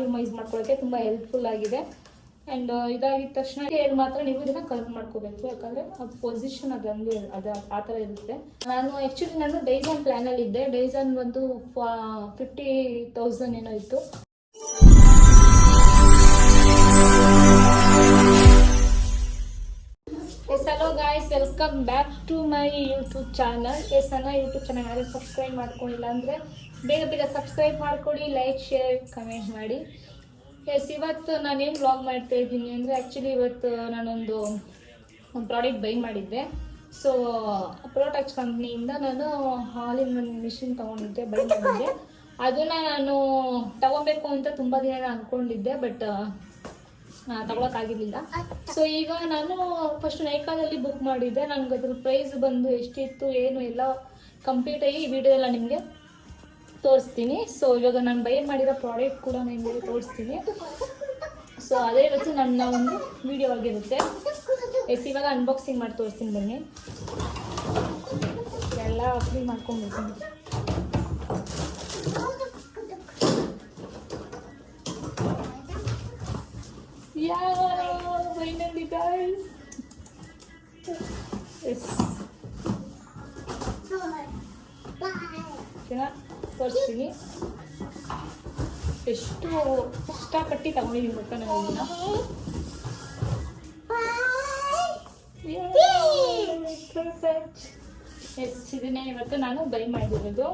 Use ಮಾಡ್ಕೊಳ್ಳೋಕ್ಕೆ ತುಂಬ helpful ಆಗಿದೆ. ಆ್ಯಂಡ್ ಇದಾಗಿದ ತಕ್ಷಣ ಹೇರ್ ಮಾತ್ರ ನೀವು ಇದನ್ನು ಕಲರ್ ಮಾಡ್ಕೋಬೇಕು, ಯಾಕಂದರೆ ಅದು ಪೊಸಿಷನ್ ಅದು ಆ ಥರ ಇರುತ್ತೆ. ನಾನು ಡೈಸಾನ್ ಪ್ಲ್ಯಾನಲ್ಲಿ ಇದ್ದೆ. ಡೈಸಾನ್ ಬಂದು 50,000 ಏನೋ ಇತ್ತು. Hello guys, welcome back to my YouTube channel. ನನ್ನ ಯೂಟ್ಯೂಬ್ ಚಾನಲ್ ಯಾರು ಸಬ್ಸ್ಕ್ರೈಬ್ ಮಾಡ್ಕೊಂಡಿಲ್ಲ ಅಂದರೆ ಬೇಗ ಸಬ್ಸ್ಕ್ರೈಬ್ ಮಾಡ್ಕೊಳ್ಳಿ, ಲೈಕ್, ಶೇರ್, ಕಮೆಂಟ್ ಮಾಡಿ. ಇವತ್ತು ನಾನೇನು ವ್ಲಾಗ್ ಮಾಡ್ತಾ ಇದ್ದೀನಿ ಅಂದರೆ, ಆ್ಯಕ್ಚುಲಿ ಇವತ್ತು ನಾನೊಂದು ಪ್ರಾಡಕ್ಟ್ ಬೈ ಮಾಡಿದ್ದೆ. ಸೊ ಪ್ರೋಟಚ್ ಕಂಪ್ನಿಯಿಂದ ನಾನು ಹಾಲಿನ ಒಂದು ಮಿಷಿನ್ ತೊಗೊಂಡಿದ್ದೆ, ಬೈ ಮಾಡಿದ್ದೆ. ಅದನ್ನು ನಾನು ತಗೊಬೇಕು ಅಂತ ತುಂಬ ದಿನ ಅಂದ್ಕೊಂಡಿದ್ದೆ, ಬಟ್ ತಗೊಳಕ್ಕಾಗಿರಲಿಲ್ಲ. ಸೊ ಈಗ ನಾನು ಫಸ್ಟ್ ನೈಕಾದಲ್ಲಿ ಬುಕ್ ಮಾಡಿದ್ದೆ. ನನಗೆ ಅದ್ರ ಪ್ರೈಸ್ ಬಂದು ಎಷ್ಟಿತ್ತು ಏನು ಎಲ್ಲ ಕಂಪ್ಲೀಟಾಗಿ ಈ ವಿಡಿಯೋ ಎಲ್ಲ ನಿಮಗೆ ತೋರಿಸ್ತೀನಿ. ಸೊ ಇವಾಗ ನಾನು ಬೈ ಮಾಡಿರೋ ಪ್ರಾಡಕ್ಟ್ ಕೂಡ ನಿಮಗೆ ತೋರಿಸ್ತೀನಿ. ಸೊ ಅದೇ ಇವತ್ತು ನನ್ನ ಒಂದು ವಿಡಿಯೋ ಆಗಿರುತ್ತೆ. ಇವಾಗ ಅನ್ಬಾಕ್ಸಿಂಗ್ ಮಾಡಿ ತೋರಿಸ್ತೀನಿ, ಬನ್ನಿ. ಎಲ್ಲ ಫ್ರೀ ಮಾಡ್ಕೊಂಡ್ಬಿಡ್ತೀನಿ. ಫೈನಲಿ ಗೈಸ್, ತೋರಿಸ್ತೀನಿ. ಎಷ್ಟು ಕಷ್ಟಪಟ್ಟು ತಗೊಂಡಿದ್ದೀನಿ ಗೊತ್ತಾ ನಾವು ಇದನ್ನ. ಇದನ್ನೇ ಇವತ್ತು ನಾನು ಬೈ ಮಾಡಿರೋದು.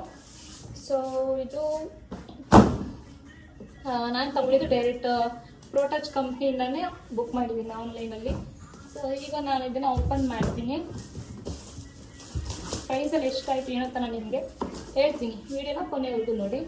ಸೊ ಇದು ನಾನು ತಗೊಂಡಿದ್ದು ಡೈರೆಕ್ಟ್ ಪ್ರೋಟಚ್ ಕಂಪ್ನಿಯಿಂದನೇ ಬುಕ್ ಮಾಡಿದ್ದೀನಿ ಆನ್ಲೈನಲ್ಲಿ. ಸೊ ಈಗ ನಾನು ಇದನ್ನು ಓಪನ್ ಮಾಡ್ತೀನಿ. ಪ್ರೈಸಲ್ಲಿ ಎಷ್ಟಾಯಿತು ಏನೋ ನಾನು ನಿಮಗೆ ಹೇಳ್ತೀನಿ. ವಿಡಿಯೋನ ಕೊನೆವರೆಗೂ ನೋಡಿ.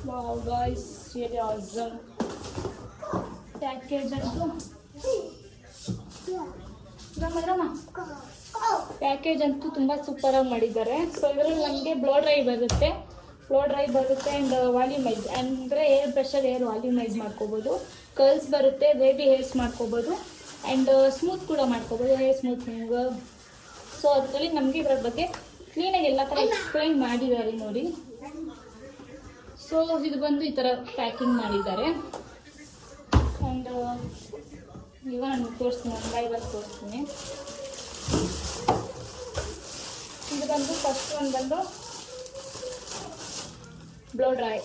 Wow guys, really awesome. Package ಅಂತೂ ತುಂಬ ಸೂಪರಾಗಿ ಮಾಡಿದ್ದಾರೆ. ಸೊ ಇದರಲ್ಲಿ ನಮಗೆ ಬ್ಲೋ ಡ್ರೈ ಬರುತ್ತೆ ಆ್ಯಂಡ್ ವಾಲ್ಯೂಮೈಸ್ ಅಂದರೆ ಏರ್ ಬ್ರಷಲ್ಲಿ ಏರ್ ವಾಲ್ಯೂಮೈಸ್ ಮಾಡ್ಕೋಬೋದು. ಕರ್ಲ್ಸ್ ಬರುತ್ತೆ, ಬೇಬಿ ಹೇರ್ಸ್ ಮಾಡ್ಕೋಬೋದು ಆ್ಯಂಡ್ ಸ್ಮೂತ್ ಕೂಡ ಮಾಡ್ಕೋಬೋದು, ಹೇರ್ ಸ್ಮೂತ್ನಿಂಗ್. ಸೊ ಅದರಲ್ಲಿ ನಮಗೆ ಇದರ ಬಗ್ಗೆ ಕ್ಲೀನಾಗಿ ಎಲ್ಲ ಥರ ಎಕ್ಸ್ಪ್ಲೈನ್ ಮಾಡಿದ್ದಾರೆ ನೋಡಿ. ಸೊ ಇದು ಬಂದು ಈ ಥರ ಪ್ಯಾಕಿಂಗ್ ಮಾಡಿದ್ದಾರೆ. ಆ್ಯಂಡ್ ಈಗ ನಾನು ತೋರಿಸ್ತೀನಿ, ಒಂದು ಲೈವಲ್ಲಿ ತೋರಿಸ್ತೀನಿ. ಇದು ಬಂದು ಫಸ್ಟ್ ಒಂದು ಬಂದು ಬ್ಲೋ ಡ್ರೈ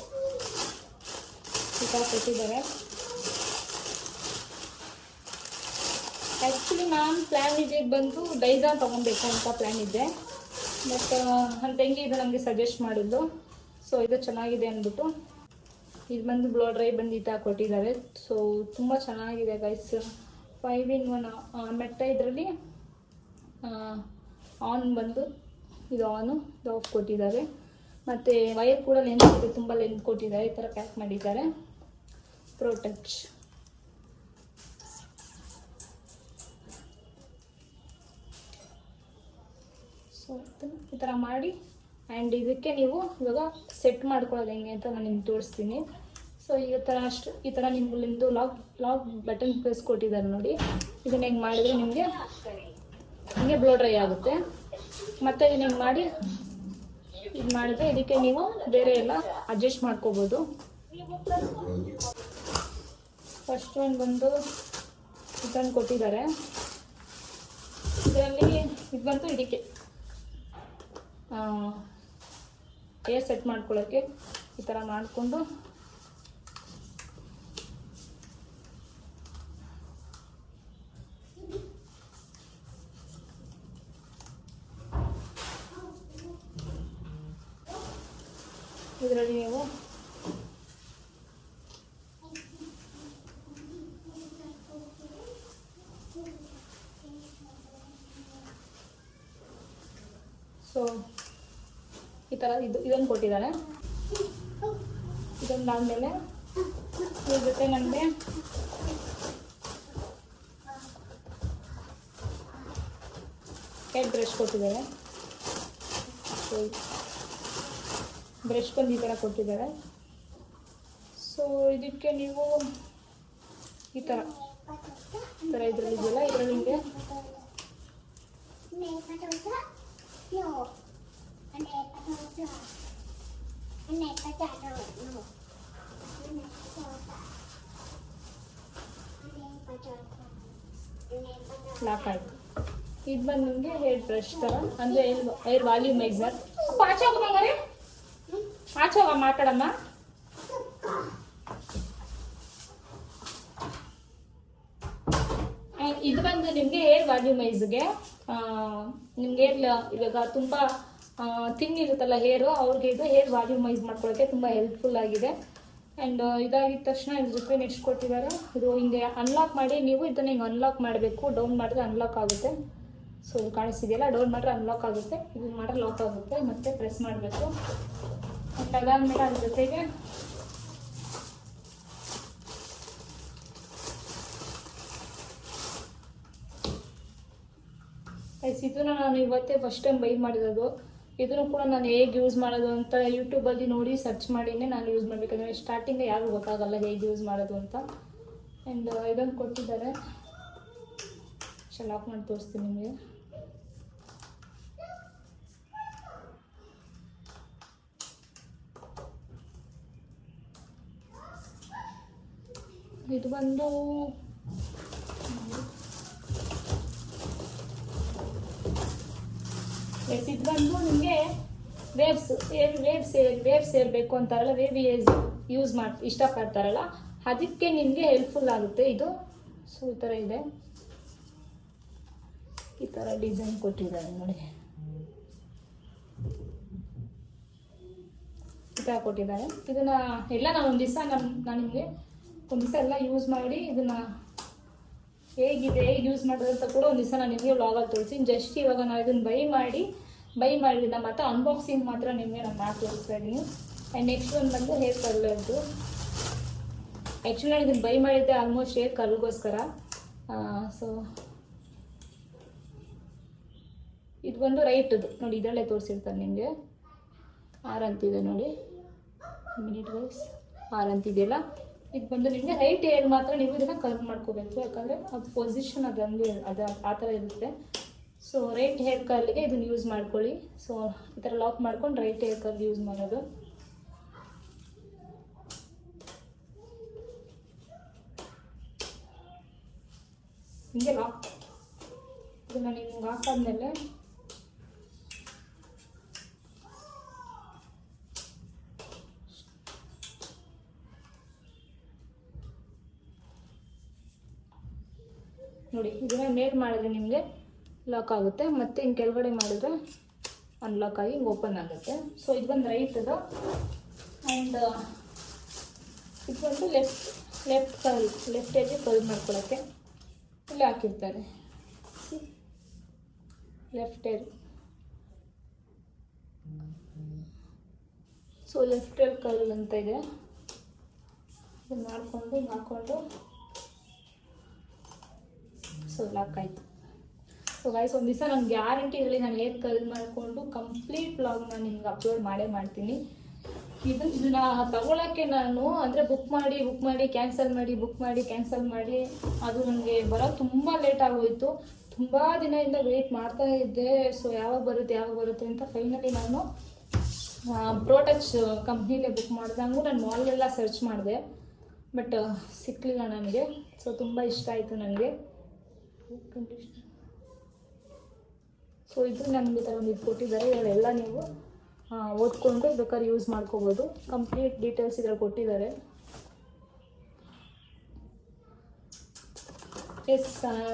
ಈ ಥರ ಕೊಟ್ಟಿದ್ದಾರೆ. ಆ್ಯಕ್ಚುಲಿ ನಾನು ಪ್ಲ್ಯಾನ್ ಇದೆ ಬಂದು ಡೈಸಾನ್ ತೊಗೊಬೇಕು ಅಂತ ಪ್ಲ್ಯಾನ್ ಇದೆ, ಬಟ್ ನನ್ನ ತಂಗಿ ಇದು ನಮಗೆ ಸಜೆಸ್ಟ್ ಮಾಡಿದ್ದು. ಸೊ ಇದು ಚೆನ್ನಾಗಿದೆ ಅಂದ್ಬಿಟ್ಟು ಇದು ಬಂದು ಬ್ಲೋ ಡ್ರೈ ಬಂದು ಈ ಥರ ಕೊಟ್ಟಿದ್ದಾರೆ. ಸೊ ತುಂಬ ಚೆನ್ನಾಗಿದೆ ಗೈಸ್. 5-in-1 ಮೆಟ್ಟ. ಇದರಲ್ಲಿ ಆನ್ ಬಂದು ಇದು ಆನು, ಇದು ಆಫ್ ಕೊಟ್ಟಿದ್ದಾರೆ. ಮತ್ತು ವೈರ್ ಕೂಡ ಲೆಂತ್ ಇದೆ, ತುಂಬ ಲೆಂತ್ ಕೊಟ್ಟಿದ್ದಾರೆ. ಈ ಥರ ಪ್ಯಾಕ್ ಮಾಡಿದ್ದಾರೆ. ಪ್ರೋಟಚ್ ಸೊ ಈ ಥರ ಮಾಡಿ ಆ್ಯಂಡ್ ಇದಕ್ಕೆ ನೀವು ಇವಾಗ ಸೆಟ್ ಮಾಡ್ಕೊಳ್ಳೋದು ಹೆಂಗೆ ಅಂತ ನಾನು ನಿಮ್ಗೆ ತೋರಿಸ್ತೀನಿ. ಸೊ ಈ ಥರ ನಿಮ್ಮದು ಲಾಕ್ ಬಟನ್ ಪ್ರೆಸ್ ಕೊಟ್ಟಿದ್ದಾರೆ ನೋಡಿ. ಇದನ್ನ ಹೆಂಗೆ ಮಾಡಿದರೆ ನಿಮಗೆ ಬ್ಲೋ ಡ್ರೈ ಆಗುತ್ತೆ. ಮತ್ತು ಇದನ್ನ ಹೆಂಗೆ ಮಾಡಿ ಇದು ಮಾಡಿದರೆ ಇದಕ್ಕೆ ನೀವು ಬೇರೆ ಎಲ್ಲ ಅಡ್ಜಸ್ಟ್ ಮಾಡ್ಕೋಬೋದು. ಫಸ್ಟ್ ಒಂದು ಬಂದು ಇದನ್ನು ಕೊಟ್ಟಿದ್ದಾರೆ. ಇದರಲ್ಲಿ ಇದು ಬಂತು ಇದಕ್ಕೆ ಏರ್ ಸೆಟ್ ಮಾಡ್ಕೊಳ್ಳೋಕ್ಕೆ ಈ ಥರ ಮಾಡಿಕೊಂಡು ಇದರಲ್ಲಿ ನೀವು ಸೊ ಈ ಥರ ಇದನ್ನು ಕೊಟ್ಟಿದ್ದಾರೆ. ಇದೊಂದಾದಮೇಲೆ ಇದ್ರ ಜೊತೆ ನನಗೆ ಹೆಡ್ ಬ್ರಷ್ ಕೊಟ್ಟಿದ್ದಾರೆ. ಸೊ ಬ್ರಷ್ ಬಂದು ಈ ಥರ ಕೊಟ್ಟಿದ್ದಾರೆ. ಸೊ ಇದಕ್ಕೆ ನೀವು ಈ ಥರ ಇದರಲ್ಲಿ ಇದೆಯಲ್ಲ, ಇದರಲ್ಲಿ ನಿಮಗೆ ಲಾಕ್ ಆಯಿತು. ಇದು ಬಂದು ನಿಮಗೆ ಹೇರ್ ಬ್ರಷ್ ಥರ, ಅಂದರೆ ಹೇರ್ ವಾಲ್ಯೂಮೈಸರ್. ಆಚೆ ಹೋಗಮ್ಮಂಗಾರೆ, ಆಚೆ ಹೋಗ ಮಾತಾಡಮ್ಮ. ಇದು ಬಂದು ನಿಮಗೆ ಹೇರ್ ವಾಲ್ಯೂಮೈಸ್ಗೆ, ನಿಮಗೆ ಇವಾಗ ತುಂಬ ಥಿನ್ ಇರುತ್ತಲ್ಲ ಹೇರು, ಅವ್ರಿಗೆ ಇದು ಹೇರ್ ವಾಲ್ಯೂಮೈಸ್ ಮಾಡ್ಕೊಳ್ಳೋಕ್ಕೆ ತುಂಬ ಹೆಲ್ಪ್ಫುಲ್ ಆಗಿದೆ. ಆ್ಯಂಡ್ ಇದಾಗಿದ ತಕ್ಷಣ ಇದ್ರ ಜೊತೆ ನೆಕ್ಸ್ಟ್ ಕೊಟ್ಟಿದ್ದಾರೆ, ಇದು ಹಿಂಗೆ ಅನ್ಲಾಕ್ ಮಾಡಿ, ನೀವು ಇದನ್ನು ಹಿಂಗೆ ಅನ್ಲಾಕ್ ಮಾಡಬೇಕು. ಡೌನ್ ಮಾಡಿದ್ರೆ ಅನ್ಲಾಕ್ ಆಗುತ್ತೆ. ಸೊ ಇದು ಕಾಣಿಸ್ತಿದೆಯಲ್ಲ, ಡೌನ್ ಮಾಡಿದ್ರೆ ಅನ್ಲಾಕ್ ಆಗುತ್ತೆ, ಇದು ಮಾಡಿದ್ರೆ ಲಾಕ್ ಆಗುತ್ತೆ. ಮತ್ತೆ ಪ್ರೆಸ್ ಮಾಡಬೇಕು. ಮತ್ತು ಅದಾದಮೇಲೆ ಅದ್ರ ಜೊತೆಗೆ ಇದನ್ನು ನಾನು ಇವತ್ತೇ ಫಸ್ಟ್ ಟೈಮ್ ಬೈ ಮಾಡಿರೋದು. ಇದನ್ನು ಕೂಡ ನಾನು ಹೇಗೆ ಯೂಸ್ ಮಾಡೋದು ಅಂತ ಯೂಟ್ಯೂಬಲ್ಲಿ ನೋಡಿ ಸರ್ಚ್ ಮಾಡಿನೇ ನಾನು ಯೂಸ್ ಮಾಡಬೇಕಂದ್ರೆ ಸ್ಟಾರ್ಟಿಂಗ್ ಯಾರು ಗೊತ್ತಾಗಲ್ಲ ಹೇಗೆ ಯೂಸ್ ಮಾಡೋದು ಅಂತ. ಆ್ಯಂಡ್ ಇದನ್ನು ಕೊಟ್ಟಿದ್ದಾರೆ, ಲಾಕ್ ಮಾಡಿ ತೋರಿಸ್ತೀನಿ ನಿಮಗೆ. ಇದು ಬಂದು ಇದು ಬಂದು ನಿಮಗೆ ವೇವ್ಸ್ ಇರಬೇಕು ಅಂತಾರಲ್ಲ, ವೇವ್ ಯೂಸ್ ಇಷ್ಟಪಡ್ತಾರಲ್ಲ, ಅದಕ್ಕೆ ನಿಮಗೆ ಹೆಲ್ಪ್ಫುಲ್ ಆಗುತ್ತೆ ಇದು. ಸೊ ಈ ಥರ ಇದೆ, ಈ ಥರ ಡಿಸೈನ್ ಕೊಟ್ಟಿದ್ದಾರೆ ನೋಡಿ, ಈ ಥರ ಕೊಟ್ಟಿದ್ದಾರೆ. ಇದನ್ನು ಎಲ್ಲ ನಾನು ಒಂದು ದಿವಸ ನಾನು ನಿಮಗೆ ಒಂದು ದಿವಸ ಎಲ್ಲ ಯೂಸ್ ಮಾಡಿ ಇದನ್ನು ಹೇಗೆ ಯೂಸ್ ಮಾಡೋದು ಅಂತ ಕೂಡ ಒಂದು ದಿವಸ ನಾನು ನಿಮಗೆ ವ್ಲಾಗಲ್ಲಿ ತೋರಿಸ್ತೀನಿ. ಜಸ್ಟ್ ಇವಾಗ ನಾನು ಇದನ್ನು ಬೈ ಮಾಡಿದ ಮತ್ತು ಅನ್ಬಾಕ್ಸಿಂಗ್ ಮಾತ್ರ ನಿಮಗೆ ನಾನು ಮಾಡಿ ತೋರಿಸ್ತಾ ಇದ್ದೀನಿ. ಆ್ಯಂಡ್ ನೆಕ್ಸ್ಟ್ ಒಂದು ಬಂದು ಹೇರ್ ಕರ್ಲರ್ದು. ಆ್ಯಕ್ಚುಲಿ ನಾನು ಇದನ್ನು ಬೈ ಮಾಡಿದ್ದೆ ಆಲ್ಮೋಸ್ಟ್ ಹೇರ್ ಕರ್ಲ್ಗೋಸ್ಕರ. ಸೊ ಇದು ಬಂದು ರೈಟದು ನೋಡಿ, ಇದರಲ್ಲೇ ತೋರಿಸಿರ್ತಾರೆ ನಿಮಗೆ. 6 ಅಂತಿದೆ ನೋಡಿ, ಮಿನಿಟ್ ವೈಸ್ 6 ಅಂತಿದೆಯಲ್ಲ. ಇದು ಬಂದು ನಿಮಗೆ ರೈಟ್ ಹೇರ್ ಮಾತ್ರ ನೀವು ಇದನ್ನು ಕರ್ಲ್ ಮಾಡ್ಕೋಬೇಕು, ಯಾಕಂದರೆ ಅದು ಪೊಸಿಷನ್ ಅದು ಆ ಥರ ಇರುತ್ತೆ. ಸೊ ರೈಟ್ ಹೇರ್ ಕರ್ಲಿಗೆ ಇದನ್ನು ಯೂಸ್ ಮಾಡ್ಕೊಳ್ಳಿ. ಸೊ ಈ ಥರ ಲಾಕ್ ಮಾಡ್ಕೊಂಡು ರೈಟ್ ಹೇರ್ ಕರ್ಲ್ ಯೂಸ್ ಮಾಡೋದು. ಹಿಂಗೆ ಲಾಕ್, ಇದನ್ನು ನೀವು ಹಾಕಾದ್ಮೇಲೆ ನೋಡಿ, ಇದನ್ನ ಮೇಲ್ ಮಾಡಿದ್ರೆ ನಿಮಗೆ ಲಾಕ್ ಆಗುತ್ತೆ, ಮತ್ತು ಹಿಂಗೆ ಕೆಳಗಡೆ ಮಾಡಿದ್ರೆ ಅನ್ಲಾಕ್ ಆಗಿ ಹಿಂಗೆ ಓಪನ್ ಆಗುತ್ತೆ. ಸೊ ಇದು ಬಂದು ರೈಟದು. ಆ್ಯಂಡ್ ಇದು ಬಂದು ಲೆಫ್ಟ್ ಏಜ್ ಕರ್ಲ್ ಮಾಡ್ಕೊಳ್ಳೋಕ್ಕೆ ಇಲ್ಲಿ ಹಾಕಿರ್ತಾರೆ. Left air, so left air curl ಅಂತ ಇದೆ. ಇದನ್ನು ಮಾಡಿಕೊಂಡು ಹಿಂಗೆ ಹಾಕ್ಕೊಂಡು ಸೊ ಲಾಕ್ ಆಯಿತು. ಸೊ ಗೈಸ್, ಒಂದು ದಿವಸ ನಾನು ಗ್ಯಾರಂಟಿ ಇದರಲ್ಲಿ ನಾನು ಹೇರ್ ಕರ್ಲ್ ಮಾಡಿಕೊಂಡು ಕಂಪ್ಲೀಟ್ ವ್ಲಾಗ್ ನಾನು ನಿಮ್ಗೆ ಅಪ್ಲೋಡ್ ಮಾಡೇ ಇದನ್ನ ತಗೊಳ್ಳೋಕ್ಕೆ ನಾನು ಅಂದರೆ ಬುಕ್ ಮಾಡಿ ಕ್ಯಾನ್ಸಲ್ ಮಾಡಿ ಅದು ನನಗೆ ಬರೋದು ತುಂಬ ಲೇಟ್ ಆಗೋಯಿತು. ತುಂಬ ದಿನದಿಂದ ವೆಯ್ಟ್ ಮಾಡ್ತಾ ಇದ್ದೆ. ಸೊ ಯಾವಾಗ ಬರುತ್ತೆ ಅಂತ ಫೈನಲಿ ನಾನು ಪ್ರೋಟಚ್ ಕಂಪ್ನಿಲೇ ಬುಕ್ ಮಾಡಿದಂಗೂ ನಾನು ಮಾಲೆಲ್ಲ ಸರ್ಚ್ ಮಾಡಿದೆ, ಬಟ್ ಸಿಕ್ಕಲಿಲ್ಲ ನನಗೆ. ಸೊ ತುಂಬ ಇಷ್ಟ ಆಯಿತು ನನಗೆ. ಸೊ ಇದು ನಮಗೆ ಥರ ಒಂದು ಇದು ಕೊಟ್ಟಿದ್ದಾರೆ. ಇದರಲ್ಲೆಲ್ಲ ನೀವು ಓದ್ಕೊಂಡು ಬೇಕಾದ್ರೆ ಯೂಸ್ ಮಾಡ್ಕೋಬೋದು. ಕಂಪ್ಲೀಟ್ ಡೀಟೇಲ್ಸ್ ಇದ್ರಲ್ಲಿ ಕೊಟ್ಟಿದ್ದಾರೆ.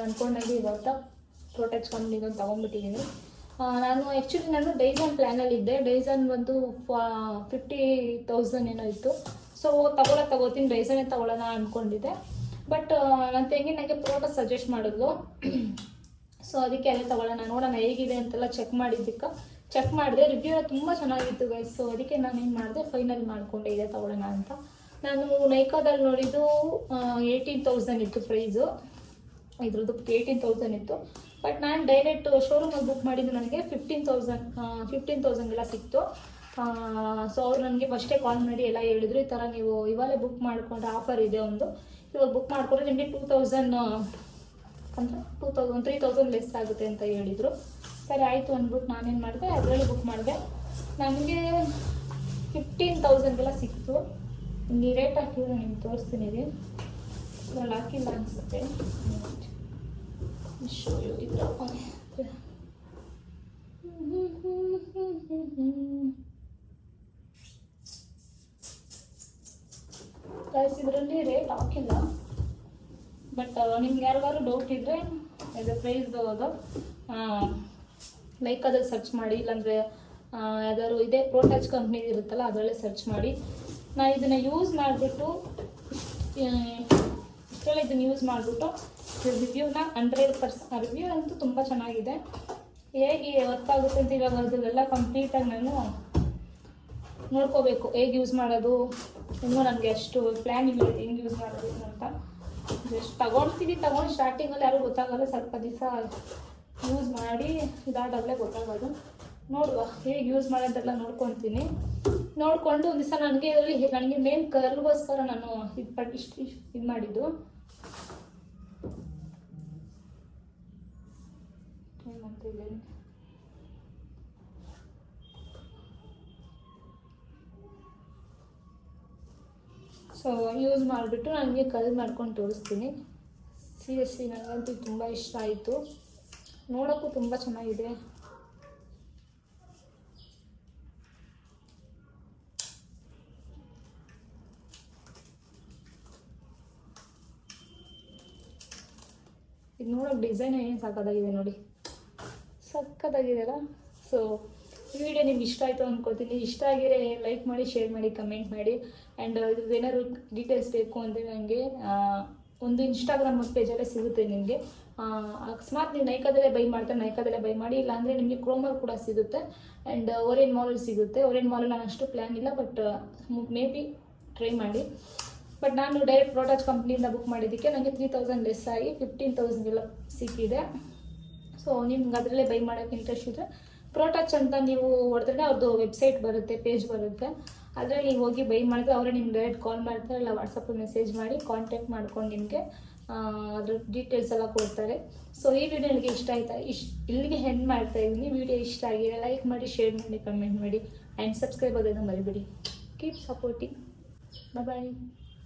ಅಂದ್ಕೊಂಡಾಗಿ ಇವತ್ತು ಪ್ರೋಟೆಕ್ಟ್ ಕಂಪ್ನಿದೊಂದು ತೊಗೊಂಡ್ಬಿಟ್ಟಿದ್ದೀನಿ. ನಾನು ಡೈಸನ್ ಪ್ಲ್ಯಾನಲ್ಲಿದ್ದೆ. ಡೈಸನ್ ಬಂದು 50,000 ಏನೋ ಇತ್ತು. ಸೊ ತಗೋತೀನಿ, ಡೈಸನ್ನೇ ತಗೊಳ್ಳೋಣ ಅಂದ್ಕೊಂಡಿದ್ದೆ. ಬಟ್ ನನ್ನ ತಂಗಿ ನನಗೆ ಪ್ರೋಟೆಕ್ಟ್ ಸಜೆಸ್ಟ್ ಮಾಡಿದ್ಲು. ಸೊ ಅದಕ್ಕೆ ಅಲ್ಲೇ ನೋಡೋಣ ಹೇಗಿದೆ ಅಂತೆಲ್ಲ ಚೆಕ್ ಮಾಡಿದೆ. ರಿವ್ಯೂ ತುಂಬ ಚೆನ್ನಾಗಿತ್ತು ಗೈಸ್. ಸೊ ಅದಕ್ಕೆ ನಾನು ಏನು ಮಾಡಿದೆ, ಫೈನಲ್ ಮಾಡಿಕೊಂಡೆ ಇದೆ ತಗೊಳ್ಳೋಣ ಅಂತ. ನಾನು ನೈಕಾದಲ್ಲಿ ನೋಡಿದ್ದು 18,000 ಇತ್ತು ಪ್ರೈಸು. ಇದ್ರದ್ದು 18,000 ಇತ್ತು. ಬಟ್ ನಾನು ಡೈರೆಕ್ಟ್ ಶೋರೂಮಲ್ಲಿ ಬುಕ್ ಮಾಡಿದ್ದು ನನಗೆ 15,000 ಎಲ್ಲ ಸಿಕ್ತು. ಸೊ ಅವ್ರು ನನಗೆ ಫಸ್ಟೇ ಕಾಲ್ ಮಾಡಿ ಎಲ್ಲ ಹೇಳಿದ್ರು, ಈ ಥರ ನೀವು ಇವಾಗಲೇ ಬುಕ್ ಮಾಡಿಕೊಂಡ್ರೆ ಆಫರ್ ಇದೆ ಒಂದು, ಇವಾಗ ಬುಕ್ ಮಾಡಿಕೊಂಡ್ರೆ ನಿಮಗೆ 2000 ಅಂದರೆ 3000 ಲೆಸ್ ಆಗುತ್ತೆ ಅಂತ ಹೇಳಿದರು. ಸರಿ ಆಯಿತು ಅಂದ್ಬಿಟ್ಟು ನಾನೇನು ಮಾಡಿದೆ, ಅದರಲ್ಲಿ ಬುಕ್ ಮಾಡಿದೆ. ನನಗೆ 15,000ಗೆಲ್ಲ ಸಿಕ್ತು. ನಿಮಗೆ ರೇಟ್ ಹಾಕಿದ್ರೆ ನಿಮ್ಗೆ ತೋರಿಸ್ತೀನಿ ರೀ, ಇದ್ರಲ್ಲಿ ಹಾಕಿಲ್ಲ ಅನಿಸುತ್ತೆ. ಶೋ ಇದ್ರ ಪ್ರೈಸ್ ಇದರಲ್ಲಿ ರೇಟ್ ಹಾಕಿಲ್ಲ, ಬಟ್ ನಿಮ್ಗೆ ಯಾರಿಗಾದ್ರು ಡೌಟ್ ಇದ್ದರೆ ಇದು ಪ್ರೈಸ್ ಅದು ಲೈಕ್ ಅದ್ರಲ್ಲಿ ಸರ್ಚ್ ಮಾಡಿ, ಇಲ್ಲಾಂದರೆ ಯಾವ್ದಾದ್ರು ಇದೇ ಪ್ರೋಟಚ್ ಕಂಪ್ನಿ ಇರುತ್ತಲ್ಲ ಅದರಲ್ಲೇ ಸರ್ಚ್ ಮಾಡಿ. ನಾನು ಇದನ್ನು ಯೂಸ್ ಮಾಡಿಬಿಟ್ಟು ಇಷ್ಟೆಲ್ಲ ಇದನ್ನು ಯೂಸ್ ಮಾಡಿಬಿಟ್ಟು ರಿವ್ಯೂನ 100% ರಿವ್ಯೂ ಅಂತೂ ತುಂಬ ಚೆನ್ನಾಗಿದೆ. ಹೇಗೆ ಗೊತ್ತಾಗುತ್ತೆ ಅಂತ ಇವಾಗ ಅದೆಲ್ಲ ಕಂಪ್ಲೀಟಾಗಿ ನಾನು ನೋಡ್ಕೋಬೇಕು, ಹೇಗೆ ಯೂಸ್ ಮಾಡೋದು. ಇನ್ನೂ ನನಗೆ ಅಷ್ಟು ಪ್ಲ್ಯಾನ್ ಇಲ್ಲ ಹೆಂಗೆ ಯೂಸ್ ಮಾಡೋದು ಅಂತ. ಜಸ್ಟ್ ತಗೊಂಡು ಸ್ಟಾರ್ಟಿಂಗಲ್ಲಿ ಯಾರೂ ಗೊತ್ತಾಗಲ್ಲ, ಸ್ವಲ್ಪ ದಿವಸ ಯೂಸ್ ಮಾಡಿ ಇದಾದಾಗಲೇ ಗೊತ್ತಾಗೋದು. ನೋಡುವ ಹೇಗೆ ಯೂಸ್ ಮಾಡೋದೆಲ್ಲ ನೋಡ್ಕೊತೀನಿ. ನೋಡಿಕೊಂಡು ಒಂದು ದಿವಸ ನನಗೆ ಮೇನ್ ಕರ್ಲ್ಗೋಸ್ಕರ ನಾನು ಇದು ಮಾಡಿದ್ದು. ಸೊ ಯೂಸ್ ಮಾಡಿಬಿಟ್ಟು ನನಗೆ ಕರ್ಲ್ ಮಾಡ್ಕೊಂಡು ತೋರಿಸ್ತೀನಿ. ಸೀರಿಯಸ್ಲಿ ನನಗಂತೂ ತುಂಬ ಇಷ್ಟ ಆಯಿತು, ನೋಡೋಕ್ಕೂ ತುಂಬ ಚೆನ್ನಾಗಿದೆ. ಇದು ನೋಡೋಕೆ ಡಿಸೈನ್ ಏನು ಸಾಕಾಗಿದೆ ನೋಡಿ, ಸಕ್ಕತ್ತಾಗಿದೆಯಲ್ಲ. ಸೊ ಈ ವಿಡಿಯೋ ನಿಮ್ಗೆ ಇಷ್ಟ ಆಯಿತು ಅಂದ್ಕೋತೀನಿ. ಇಷ್ಟ ಆಗಿರೋ ಲೈಕ್ ಮಾಡಿ, ಶೇರ್ ಮಾಡಿ, ಕಮೆಂಟ್ ಮಾಡಿ. ಆ್ಯಂಡ್ ಇದ್ರದ್ದು ಏನಾದ್ರು ಡೀಟೇಲ್ಸ್ ಬೇಕು ಅಂದರೆ ನನಗೆ ಒಂದು ಇನ್ಸ್ಟಾಗ್ರಾಮ್ ಪೇಜಲ್ಲೇ ಸಿಗುತ್ತೆ ನಿಮಗೆ. ಅಕಸ್ಮಾತ್ ನೀವು ನೈಕಾದಲ್ಲೇ ಬೈ ಮಾಡ್ತಾರೆ ನೈಕಾದಲ್ಲೇ ಬೈ ಮಾಡಿ, ಇಲ್ಲಾಂದರೆ ನಿಮಗೆ ಕ್ರೋಮಲ್ಲಿ ಕೂಡ ಸಿಗುತ್ತೆ. ಆ್ಯಂಡ್ ಓರಿಯನ್ ಮಾಲಲ್ಲಿ ಸಿಗುತ್ತೆ. ಓರಿಯನ್ ಮಾಲಲ್ಲಿ ನಾನು ಅಷ್ಟು ಪ್ಲ್ಯಾನ್ ಇಲ್ಲ, ಬಟ್ ಮೇ ಬಿ ಟ್ರೈ ಮಾಡಿ. ಬಟ್ ನಾನು ಡೈರೆಕ್ಟ್ ಪ್ರೋಟಚ್ ಕಂಪ್ನಿಯಿಂದ ಬುಕ್ ಮಾಡಿದ್ದಕ್ಕೆ ನನಗೆ 3000 ಲೆಸ್ ಆಗಿ 15,000 ಸಿಕ್ಕಿದೆ. ಸೊ ನಿಮ್ಗೆ ಅದರಲ್ಲೇ ಬೈ ಮಾಡೋಕ್ಕೆ ಇಂಟ್ರೆಸ್ಟ್ ಇದ್ದರೆ ಪ್ರೋಟಚ್ ಅಂತ ನೀವು ಹೊಡೆದ್ರೆ ಅವ್ರದ್ದು ವೆಬ್ಸೈಟ್ ಬರುತ್ತೆ, ಪೇಜ್ ಬರುತ್ತೆ. ಅದರಲ್ಲಿ ನೀವು ಹೋಗಿ ಬೈ ಮಾಡಿದ್ರೆ ಅವರೇ ನಿಮ್ಗೆ ಡೈರೆಕ್ಟ್ ಕಾಲ್ ಮಾಡ್ತಾರೆ, ಇಲ್ಲ ವಾಟ್ಸಪ್ಪಲ್ಲಿ ಮೆಸೇಜ್ ಮಾಡಿ ಕಾಂಟ್ಯಾಕ್ಟ್ ಮಾಡ್ಕೊಂಡು ನಿಮಗೆ ಅದ್ರ ಡೀಟೇಲ್ಸ್ ಎಲ್ಲ ಕೊಡ್ತಾರೆ. ಸೊ ಈ ವಿಡಿಯೋ ನನಗೆ ಇಷ್ಟ ಆಯ್ತಾ, ಇಲ್ಲಿಗೆ ಹೆಂಗೆ ಮಾಡ್ತಾ ಇದ್ದೀನಿ. ವಿಡಿಯೋ ಇಷ್ಟ ಆಗಿದೆ ಲೈಕ್ ಮಾಡಿ, ಶೇರ್ ಮಾಡಿ, ಕಮೆಂಟ್ ಮಾಡಿ ಆ್ಯಂಡ್ ಸಬ್ಸ್ಕ್ರೈಬ್ ಆಗೋದನ್ನು ಮರಿಬೇಡಿ. Keep supporting. ಬಾಯ್.